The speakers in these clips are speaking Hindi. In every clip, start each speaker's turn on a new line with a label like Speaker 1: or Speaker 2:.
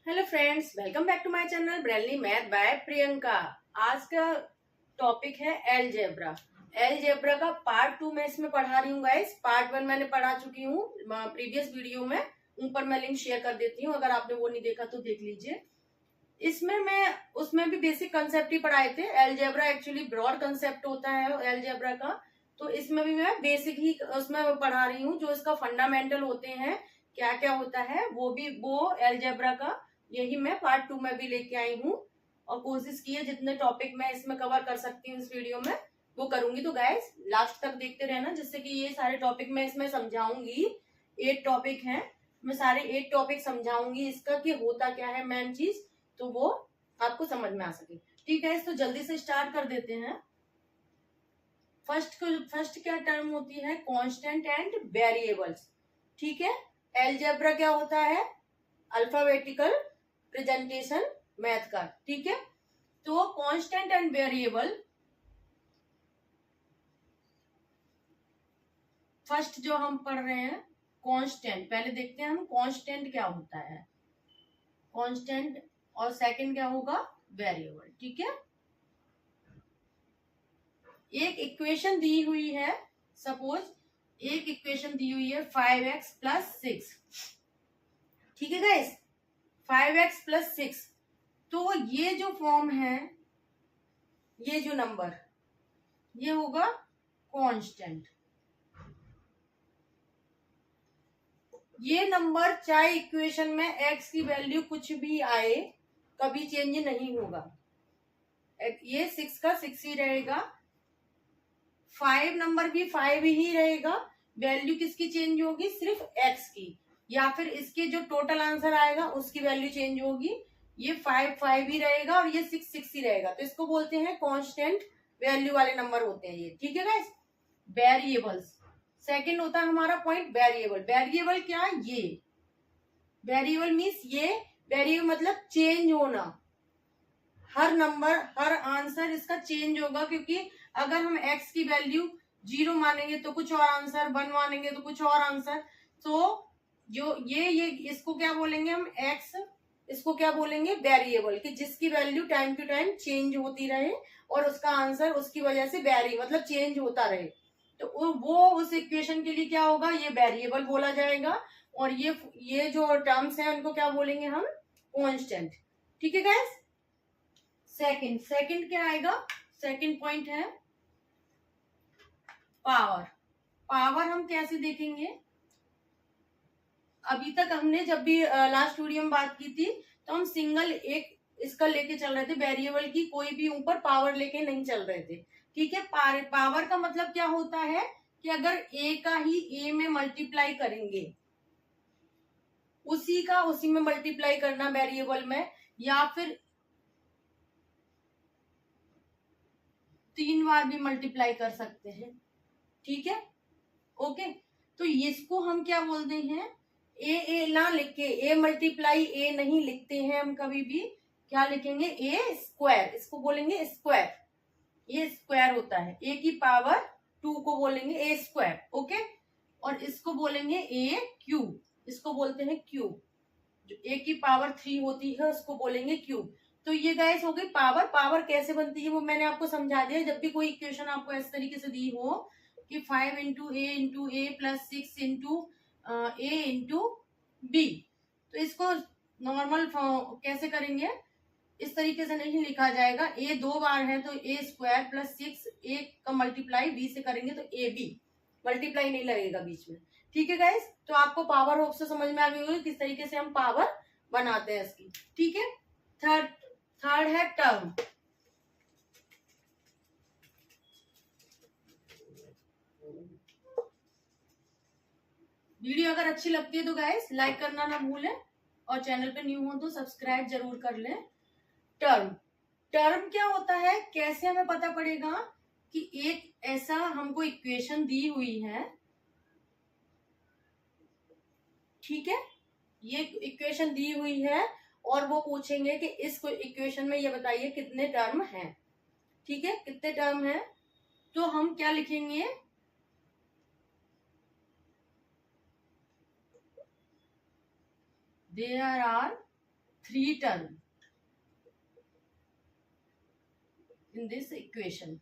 Speaker 1: Hello friends, welcome back to my channel Brainly math by Priyanka. आज का टॉपिक है एलजेब्रा। एलजेब्रा का पार्ट 2 मैं इसमें पढ़ा रही हूँ गाइस। पार्ट 1 मैंने पढ़ा चुकी हूँ प्रीवियस वीडियो में। ऊपर मैं लिंक शेयर कर देती हूँ, अगर आपने वो नहीं देखा तो देख लीजिए। इसमें मैं उसमें भी बेसिक कंसेप्ट ही पढ़ाए थे। एलजेब्रा एक्चुअली ब्रॉड कंसेप्ट होता है एलजेब्रा का, तो इसमें भी मैं बेसिक ही उसमें पढ़ा रही हूँ। जो इसका फंडामेंटल होते हैं, क्या क्या होता है, वो एलजेब्रा का यही मैं पार्ट 2 में भी लेके आई हूँ। और कोशिश की है जितने टॉपिक मैं इसमें कवर कर सकती हूँ इस वीडियो में वो करूंगी। तो गाइस लास्ट तक देखते रहना, जिससे कि ये सारे टॉपिक मैं इसमें समझाऊंगी। 8 टॉपिक हैं, मैं सारे 8 टॉपिक समझाऊंगी इसका कि होता क्या है मेन चीज, तो वो आपको समझ में आ सके। ठीक है, तो जल्दी से स्टार्ट कर देते हैं। फर्स्ट क्या टर्म होती है? Constant and variables. ठीक है, एलजेब्रा क्या होता है? अल्फाबेटिकल प्रेजेंटेशन मैथ का। ठीक है, तो कांस्टेंट एंड वेरिएबल फर्स्ट जो हम पढ़ रहे हैं कांस्टेंट, पहले देखते हैं हम कांस्टेंट क्या होता है। कांस्टेंट और सेकंड क्या होगा? वेरिएबल। ठीक है, एक इक्वेशन दी हुई है, सपोज एक इक्वेशन दी हुई है 5x प्लस 6। ठीक है गाइस, 5x प्लस 6, तो ये जो फॉर्म है, ये जो नंबर, ये होगा कांस्टेंट। ये नंबर चाहे इक्वेशन में x की वैल्यू कुछ भी आए, कभी चेंज नहीं होगा। ये 6 का 6 ही रहेगा, 5 नंबर भी 5 ही रहेगा। वैल्यू किसकी चेंज होगी? सिर्फ x की, या फिर इसके जो टोटल आंसर आएगा उसकी वैल्यू चेंज होगी। ये 5 5 ही रहेगा और ये 6 6 ही रहेगा, तो इसको बोलते हैं कांस्टेंट वैल्यू वाले नंबर होते हैं ये। ठीक है गाइस, वेरिएबल्स सेकंड होता है हमारा पॉइंट वेरिएबल। वेरिएबल क्या? ये वेरिएबल मीन्स ये वेरिएबल मतलब चेंज होना। हर नंबर हर आंसर इसका चेंज होगा, क्योंकि अगर हम x की वैल्यू 0 मानेंगे तो कुछ और आंसर, 1 मानेंगे तो कुछ और आंसर। तो जो ये इसको क्या बोलेंगे हम? x, इसको क्या बोलेंगे? वेरिएबल, कि जिसकी value time to time change होती रहे और उसका आंसर उसकी वजह से वेरी मतलब चेंज होता रहे, तो वो उस इक्वेशन के लिए क्या होगा? ये वेरिएबल बोला जाएगा। और ये जो टर्म्स हैं उनको क्या बोलेंगे हम? कांस्टेंट। ठीक है गाइस, सेकंड क्या आएगा? सेकंड पॉइंट है पावर। पावर हम कैसे देखेंगे? अभी तक हमने जब भी लास्ट वीडियो में बात की थी, तो हम सिंगल एक इसका लेके चल रहे थे, वेरिएबल की कोई भी ऊपर पावर लेके नहीं चल रहे थे। ठीक है, पावर का मतलब क्या होता है कि अगर ए का ही ए में मल्टीप्लाई करेंगे, उसी का उसी में मल्टीप्लाई करना वेरिएबल में, या फिर 3 बार भी मल्टीप्लाई कर सकते हैं। ठीक है, ओके, तो इसको हम क्या बोलते हैं? ए ना लिख के, ए मल्टीप्लाई ए नहीं लिखते हैं हम कभी भी। क्या लिखेंगे? ए स्क्वायर, इसको बोलेंगे स्क्वायर। ये स्क्वायर होता है, ए की पावर 2 को बोलेंगे ए स्क्वायर। ओके, और इसको बोलेंगे ए क्यूब, इसको बोलते हैं क्यूब। जो ए की पावर 3 होती है उसको बोलेंगे क्यूब। तो ये गाइस हो गई पावर। पावर कैसे बनती है वो मैंने आपको समझा दिया। जब भी कोई इक्वेशन आपको इस तरीके से दी हो कि 5 इंटू ए प्लस 6 इंटू ए इंटू बी, तो इसको नॉर्मल कैसे करेंगे? इस तरीके से नहीं लिखा जाएगा। ए 2 बार है तो ए स्क्वायर प्लस 6, ए का मल्टीप्लाई बी से करेंगे तो ए बी, मल्टीप्लाई नहीं लगेगा बीच में। ठीक है गाइस, तो आपको पावर होप से समझ में आ गई होगी किस तरीके से हम पावर बनाते हैं इसकी। ठीक है, थर्ड है टर्म। वीडियो अगर अच्छी लगती है तो गाइस लाइक करना ना भूलें, और चैनल पे न्यू हो तो सब्सक्राइब जरूर कर लें। टर्म, टर्म क्या होता है? कैसे हमें पता पड़ेगा कि एक ऐसा हमको इक्वेशन दी हुई है। ठीक है, ये इक्वेशन दी हुई है और वो पूछेंगे कि इस इक्वेशन में ये बताइए कितने टर्म हैं। ठीक है, कितने टर्म हैं, तो हम क्या लिखेंगे? There are 3 term in this equation.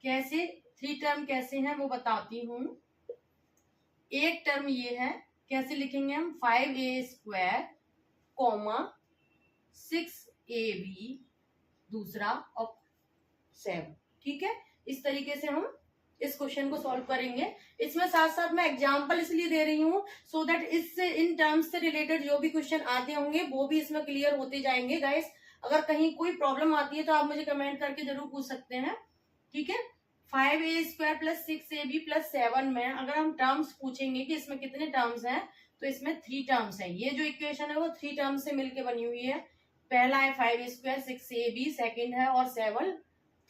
Speaker 1: कैसे 3 टर्म कैसे हैं वो बताती हूं। एक टर्म ये है, कैसे लिखेंगे हम, 5a² कॉमा 6ab दूसरा और 7। ठीक है, इस तरीके से हम इस क्वेश्चन को सॉल्व करेंगे। इसमें साथ साथ मैं एग्जांपल इसलिए दे रही हूँ सो दैट इससे इन टर्म्स से रिलेटेड जो भी क्वेश्चन आते होंगे वो भी इसमें क्लियर होते जाएंगे। गाइस अगर कहीं कोई प्रॉब्लम आती है तो आप मुझे कमेंट करके जरूर पूछ सकते हैं। ठीक है, 5a² प्लस 6ab प्लस 7 में अगर हम टर्म्स पूछेंगे कि इसमें कितने टर्म्स हैं, तो इसमें 3 टर्म्स हैं। ये जो इक्वेशन है वो 3 टर्म्स से मिलकर बनी हुई है। पहला है 5a², 6ab सेकेंड है, और 7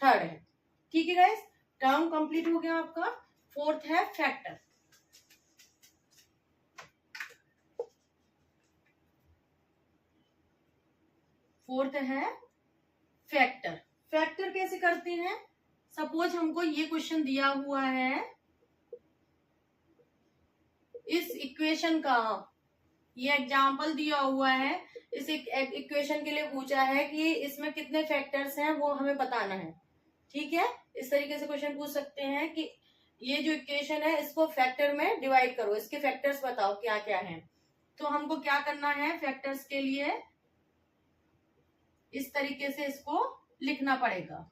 Speaker 1: थर्ड है। ठीक है गाइस, टर्म कंप्लीट हो गया आपका। फोर्थ है फैक्टर। फोर्थ है फैक्टर। फैक्टर कैसे करते हैं, सपोज हमको ये क्वेश्चन दिया हुआ है, इस इक्वेशन का ये एग्जाम्पल दिया हुआ है, इस इक्वेशन के लिए पूछा है कि इसमें कितने फैक्टर्स हैं वो हमें बताना है। ठीक है, इस तरीके से क्वेश्चन पूछ सकते हैं कि ये जो इक्वेशन है इसको फैक्टर में डिवाइड करो, इसके फैक्टर्स बताओ क्या क्या हैं। तो हमको क्या करना है, फैक्टर्स के लिए इस तरीके से इसको लिखना पड़ेगा।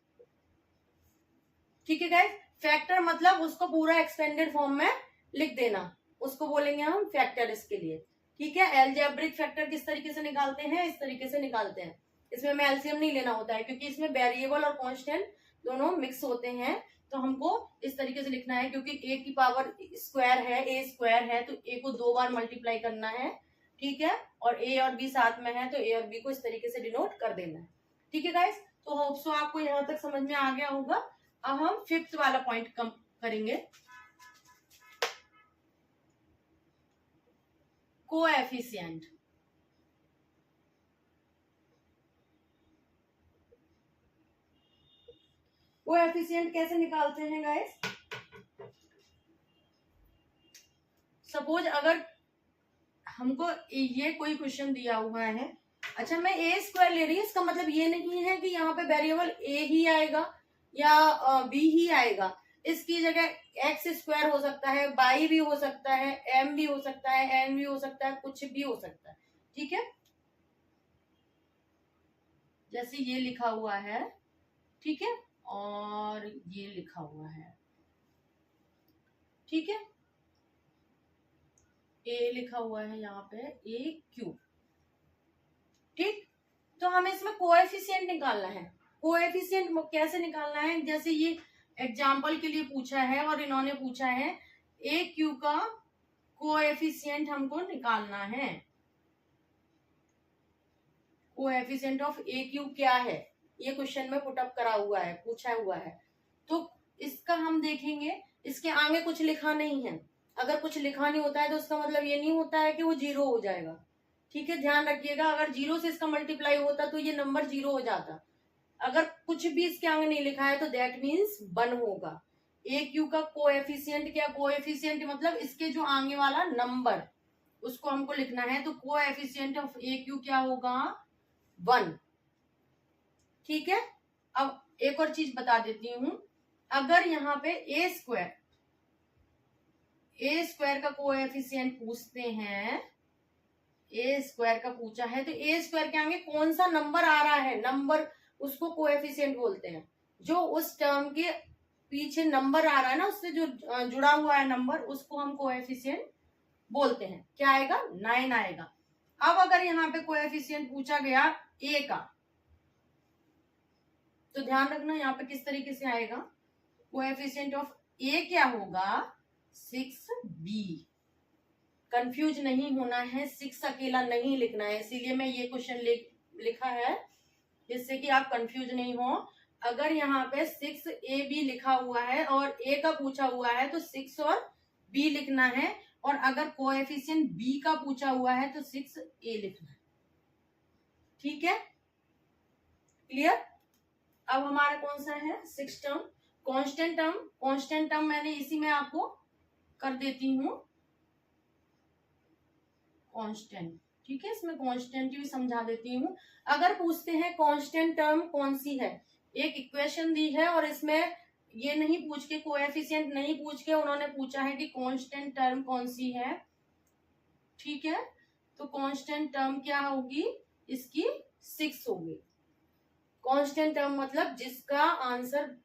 Speaker 1: ठीक है गाइस, फैक्टर मतलब उसको पूरा एक्सपेंडेड फॉर्म में लिख देना, उसको बोलेंगे हम फैक्टर इसके लिए। ठीक है, एल्जेब्रिक फैक्टर किस तरीके से निकालते हैं, इस तरीके से निकालते हैं। इसमें हमें एलसीएम नहीं लेना होता है क्योंकि इसमें वेरिएबल और कांस्टेंट दोनों मिक्स होते हैं। तो हमको इस तरीके से लिखना है क्योंकि a की पावर स्क्वायर है, a² है, तो a को 2 बार मल्टीप्लाई करना है। ठीक है, और a और b साथ में है तो a और b को इस तरीके से डिनोट कर देना है। ठीक है गाइस, तो होप सो आपको यहाँ तक समझ में आ गया होगा। अब हम 5th वाला पॉइंट कम करेंगे, कोएफिशिएंट। कोएफिशिएंट कैसे निकालते हैं गाइस, सपोज अगर हमको ये कोई क्वेश्चन दिया हुआ है, अच्छा मैं a² ले रही हूँ, इसका मतलब ये नहीं है कि यहाँ पे वेरिएबल a ही आएगा या b ही आएगा। इसकी जगह x² हो सकता है, y भी हो सकता है, m भी हो सकता है, n भी हो सकता है, कुछ भी हो सकता है। ठीक है, जैसे ये लिखा हुआ है, ठीक है, और ये लिखा हुआ है। ठीक है, a लिखा हुआ है यहाँ पे a³। ठीक, तो हमें इसमें कोएफिशिएंट निकालना है। कोएफिशिएंट कैसे निकालना है, जैसे ये एग्जाम्पल के लिए पूछा है और इन्होंने पूछा है a³ का कोएफिशिएंट हमको निकालना है। कोएफिशिएंट ऑफ a³ क्या है, ये क्वेश्चन में पुट अप करा हुआ है, पूछा हुआ है। तो इसका हम देखेंगे, इसके आगे कुछ लिखा नहीं है। अगर कुछ लिखा नहीं होता है तो उसका मतलब ये नहीं होता है कि वो 0 हो जाएगा। ठीक है, ध्यान रखिएगा, अगर 0 से इसका मल्टीप्लाई होता तो ये नंबर 0 हो जाता। अगर कुछ भी इसके आगे नहीं लिखा है तो दैट मीन्स 1 होगा। a³ का कोएफिशिएंट क्या, कोएफिशिएंट मतलब इसके जो आगे वाला नंबर उसको हमको लिखना है, तो कोएफिशिएंट ऑफ a³ क्या होगा, 1। ठीक है, अब एक और चीज बता देती हूँ, अगर यहाँ पे a² का कोएफिशिएंट पूछते हैं, a² का पूछा है, तो a² के आगे कौन सा नंबर आ रहा है, नंबर उसको कोएफिशिएंट बोलते हैं। जो उस टर्म के पीछे नंबर आ रहा है ना, उससे जो जुड़ा हुआ है नंबर, उसको हम कोएफिशिएंट बोलते हैं। क्या आएगा, 9 आएगा। अब अगर यहाँ पे कोएफिशिएंट पूछा गया a का, तो ध्यान रखना यहाँ पे किस तरीके से आएगा, कोएफिशिएंट ऑफ a क्या होगा, 6b। कंफ्यूज नहीं होना है, 6 अकेला नहीं लिखना है, इसीलिए मैं ये क्वेश्चन लिखा है जिससे कि आप कंफ्यूज नहीं हो। अगर यहाँ पे 6ab लिखा हुआ है और a का पूछा हुआ है तो 6 और b लिखना है, और अगर कोएफिशिएंट b का पूछा हुआ है तो 6a लिखना है। ठीक है, क्लियर। अब हमारा कौन सा है, 6 term, constant term. Constant term मैंने इसी में आपको कर देती हूँ, कांस्टेंट। ठीक है, इसमें कांस्टेंट भी समझा देती हूँ। अगर पूछते हैं कांस्टेंट टर्म कौन सी है, एक इक्वेशन दी है और इसमें ये नहीं पूछ के, कोएफिशिएंट नहीं पूछ के, उन्होंने पूछा है कि कांस्टेंट टर्म कौन सी है। ठीक है, तो कांस्टेंट टर्म क्या होगी, इसकी 6 होगी। कांस्टेंट टर्म मतलब जिसका आंसर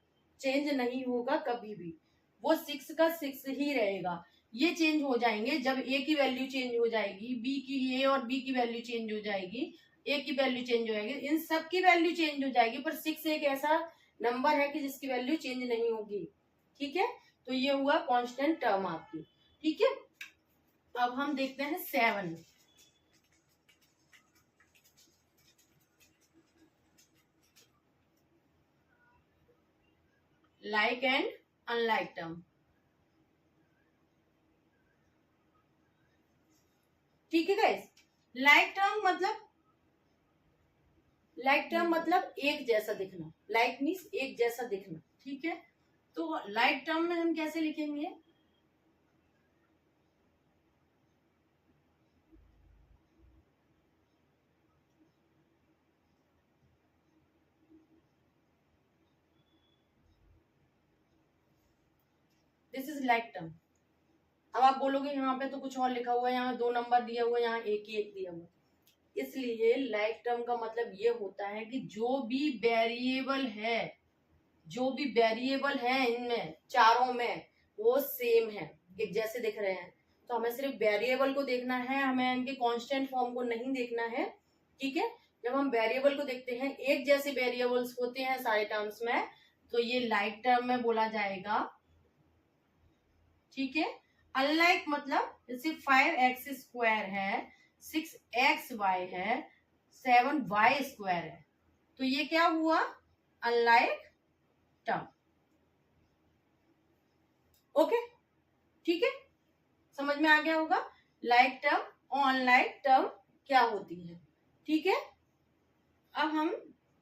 Speaker 1: चेंज नहीं होगा कभी भी, वो 6 का 6 ही रहेगा। ये चेंज हो जाएंगे जब ए की वैल्यू चेंज हो जाएगी, बी की, ए और बी की वैल्यू चेंज हो जाएगी, ए की वैल्यू चेंज हो जाएगी, इन सब की वैल्यू चेंज हो जाएगी, पर 6 एक ऐसा नंबर है कि जिसकी वैल्यू चेंज नहीं होगी। ठीक है, तो ये हुआ कांस्टेंट टर्म आपकी। ठीक है, अब हम देखते हैं 7। Like and unlike term. ठीक है गाइस, लाइक टर्म मतलब एक जैसा दिखना, लाइक मीन्स एक जैसा दिखना। ठीक है, तो लाइक टर्म में हम कैसे लिखेंगे, दिस इज लाइक टर्म। अब आप बोलोगे यहाँ पे तो कुछ और लिखा हुआ है, यहाँ 2 नंबर दिया हुआ है, यहाँ एक ही एक दिया हुआ है। इसलिए लाइक टर्म का मतलब ये होता है कि जो भी वेरिएबल है इनमें चारों में, वो सेम है, एक जैसे दिख रहे हैं। तो हमें सिर्फ वेरिएबल को देखना है, हमें इनके कांस्टेंट फॉर्म को नहीं देखना है। ठीक है, जब हम वेरिएबल को देखते हैं, एक जैसे वेरिएबल्स होते हैं सारे टर्म्स में, तो ये लाइक टर्म में बोला जाएगा। ठीक है, अनलाइक मतलब जैसे 5x² है, 6xy है, 7y² है, तो ये क्या हुआ, अनलाइक टर्म। ओके, ठीक है, समझ में आ गया होगा लाइक टर्म और अनलाइक टर्म क्या होती है। ठीक है, अब हम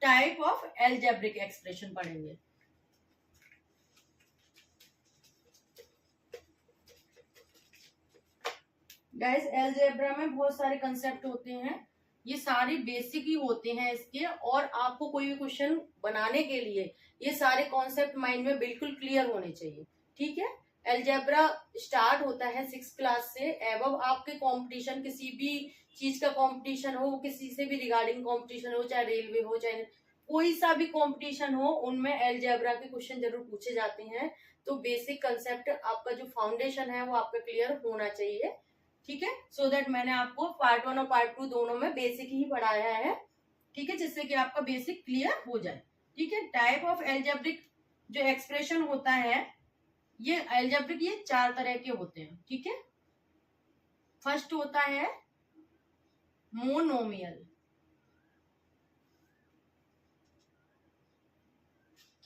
Speaker 1: टाइप ऑफ एल्जेब्रिक एक्सप्रेशन पढ़ेंगे। गाइस, एल्जेब्रा में बहुत सारे कंसेप्ट होते हैं, ये सारे बेसिक ही होते हैं इसके, और आपको कोई भी क्वेश्चन बनाने के लिए ये सारे कॉन्सेप्ट माइंड में बिल्कुल क्लियर होने चाहिए। ठीक है, एल्जेब्रा स्टार्ट होता है 6 क्लास से एबव। आपके कंपटीशन, किसी भी चीज का कंपटीशन हो, किसी से भी रिगार्डिंग कंपटीशन हो, चाहे रेलवे हो, चाहे कोई सा भी कंपटीशन हो, उनमें एल्जेब्रा के क्वेश्चन जरूर पूछे जाते हैं। तो बेसिक कंसेप्ट, आपका जो फाउंडेशन है वो आपका क्लियर होना चाहिए। ठीक है, सो दैट मैंने आपको पार्ट 1 और पार्ट 2 दोनों में बेसिक ही पढ़ाया है। ठीक है, जिससे कि आपका बेसिक क्लियर हो जाए। ठीक है, टाइप ऑफ एल्जेब्रिक जो एक्सप्रेशन होता है, ये एल्जेब्रिक ये 4 तरह के होते हैं। ठीक है, फर्स्ट होता है मोनोमियल।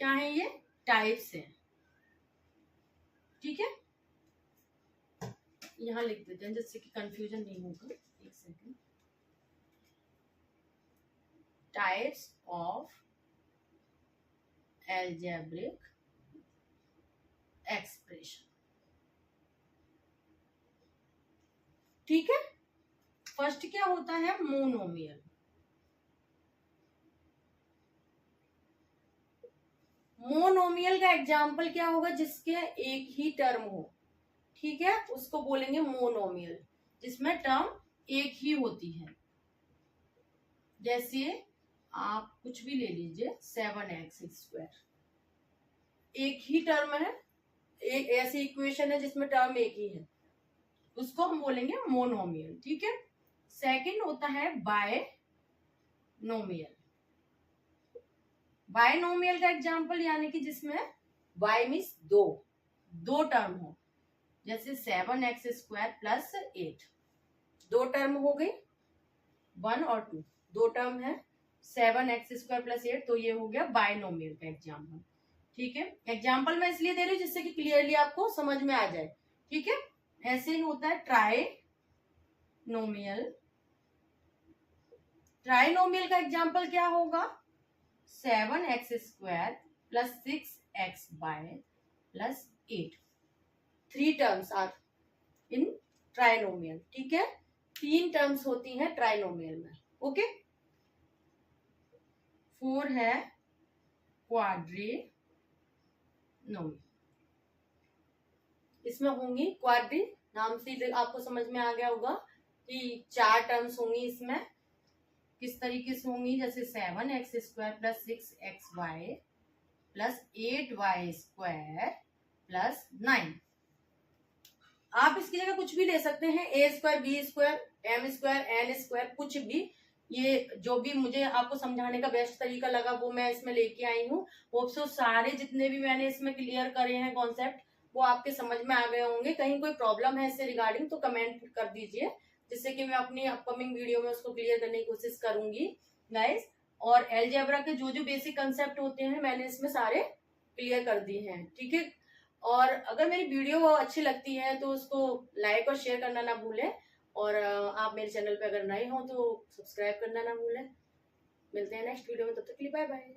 Speaker 1: क्या है ये, टाइप्स है। ठीक है, यहां लिख देते हैं जिससे कि कंफ्यूजन नहीं होगा। एक second, types of algebraic expression. ठीक है, फर्स्ट क्या होता है, मोनोमियल। मोनोमियल का एग्जाम्पल क्या होगा, जिसके एक ही टर्म हो। ठीक है, उसको बोलेंगे मोनोमियल, जिसमें टर्म एक ही होती है। जैसे आप कुछ भी ले लीजिए, 7x², एक ही टर्म है, एक ऐसी इक्वेशन है जिसमें टर्म एक ही है, उसको हम बोलेंगे मोनोमियल। ठीक है, सेकंड होता है बायनोमियल। बायनोमियल का एग्जांपल यानी कि जिसमें बाय मीन्स दो टर्म हो, जैसे 7x² प्लस 8, 2 टर्म हो गई, 1 और 2, 2 टर्म है, 7x² प्लस 8, तो ये हो गया बायनोमियल का एग्जाम्पल। ठीक है, एग्जाम्पल मैं इसलिए दे रही हूँ जिससे कि क्लियरली आपको समझ में आ जाए। ठीक है, ऐसे ही होता है ट्राइनोमियल। ट्राइनोमियल का एग्जाम्पल क्या होगा, 7x² plus 6xy plus 8, 3 terms are in trinomial. ठीक है, 3 टर्म्स होती हैं ट्राइनोमियल में। ओके, 4 है क्वाड्रिनोमियल, इसमें होंगी क्वाड्री, नाम से आपको समझ में आ गया होगा कि 4 टर्म्स होंगी इसमें। किस तरीके से होंगी, जैसे 7x² + 6xy + 8y² + 9। आप इसकी जगह कुछ भी ले सकते हैं, a², b², m², n², कुछ भी। ये जो भी मुझे आपको समझाने का बेस्ट तरीका लगा वो मैं इसमें लेके आई हूँ। होप सो सारे जितने भी मैंने इसमें क्लियर करे हैं कॉन्सेप्ट वो आपके समझ में आ गए होंगे। कहीं कोई प्रॉब्लम है इससे रिगार्डिंग तो कमेंट कर दीजिए, जिससे कि मैं अपनी अपकमिंग वीडियो में उसको क्लियर करने की कोशिश करूंगी गाइस। और अलजेब्रा के जो जो बेसिक कंसेप्ट होते हैं मैंने इसमें सारे क्लियर कर दिए हैं, ठीक है। और अगर मेरी वीडियो अच्छी लगती है तो उसको लाइक और शेयर करना ना भूलें, और आप मेरे चैनल पे अगर नए हो तो सब्सक्राइब करना ना भूलें। मिलते हैं नेक्स्ट वीडियो में, तब तक के लिए बाय बाय।